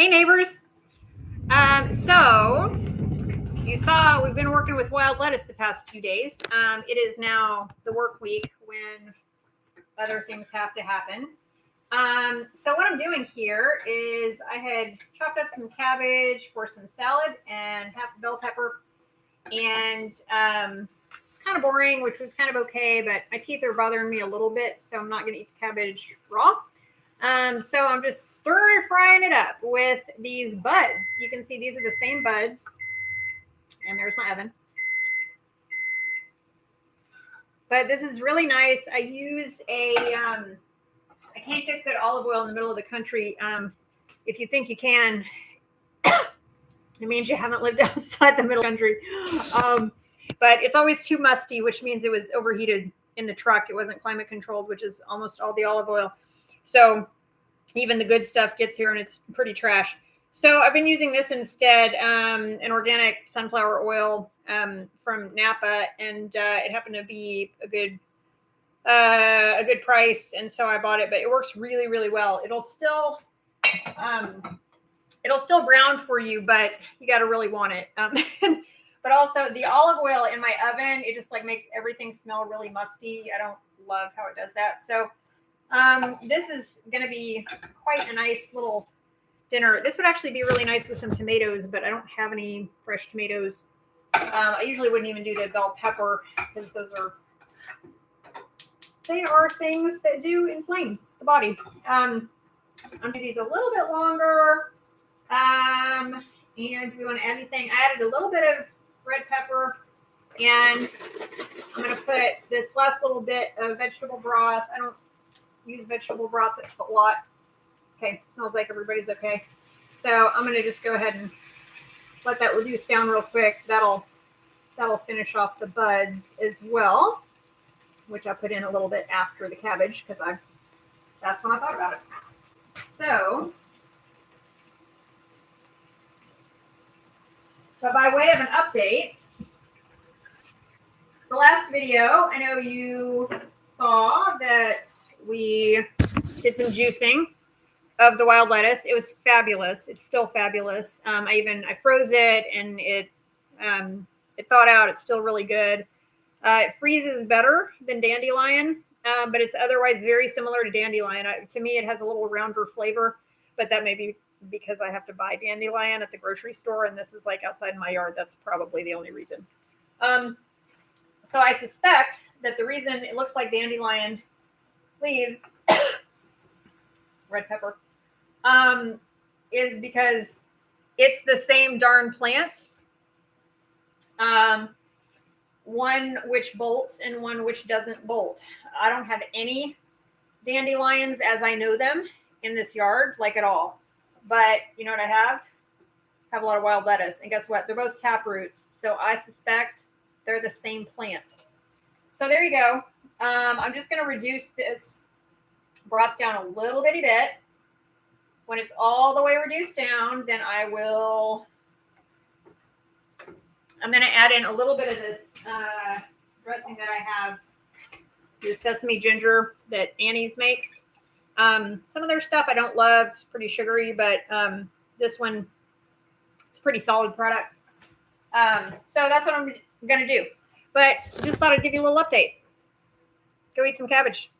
Hey neighbors. So you saw we've been working with wild lettuce the past few days. It is now the work week when other things have to happen. So what I'm doing here is I had chopped up some cabbage for some salad and half bell pepper. And it's kind of boring, which was kind of okay, but my teeth are bothering me a little bit, so I'm not going to eat the cabbage raw. So I'm just stir frying it up with these buds. You can see these are the same buds. And there's my oven. But this is really nice. I use I can't get good olive oil in the middle of the country. If you think you can, it means you haven't lived outside the middle of the country. But it's always too musty, which means it was overheated in the truck. It wasn't climate controlled, which is almost all the olive oil. So even the good stuff gets here and it's pretty trash. So I've been using this instead, an organic sunflower oil from Napa, and it happened to be a good price, and so I bought it. But it works really, really well. It'll still brown for you, but you got to really want it. But also the olive oil in my oven, it just like makes everything smell really musty. I don't love how it does that. So this is going to be quite a nice little dinner. This would actually be really nice with some tomatoes, but I don't have any fresh tomatoes. I usually wouldn't even do the bell pepper because they are things that do inflame the body. I'm gonna do these a little bit longer. And do we want to add anything? I added a little bit of red pepper, and I'm gonna put this last little bit of vegetable broth. I don't use vegetable broth a lot. Okay, smells like everybody's okay. So I'm going to just go ahead and let that reduce down real quick. That'll finish off the buds as well, which I put in a little bit after the cabbage because that's when I thought about it. So, but by way of an update, the last video, I know you saw that we did some juicing of the wild lettuce. It was fabulous. It's still fabulous. I froze it and it thawed out. It's still really good. It freezes better than dandelion, but it's otherwise very similar to dandelion. To me, it has a little rounder flavor, but that may be because I have to buy dandelion at the grocery store, and this is like outside my yard. That's probably the only reason. So I suspect that the reason it looks like dandelion leaves, red pepper, is because it's the same darn plant. One which bolts and one which doesn't bolt. I don't have any dandelions as I know them in this yard, like at all. But you know what I have? I have a lot of wild lettuce. And guess what? They're both tap roots. So I suspect they're the same plant. So there you go. I'm just going to reduce this broth down a little bitty bit. When it's all the way reduced down, then I'm going to add in a little bit of this dressing that I have, the sesame ginger that Annie's makes. Some of their stuff I don't love. It's pretty sugary, but this one, it's a pretty solid product. So that's what I'm going to do. But just thought I'd give you a little update. Go eat some cabbage.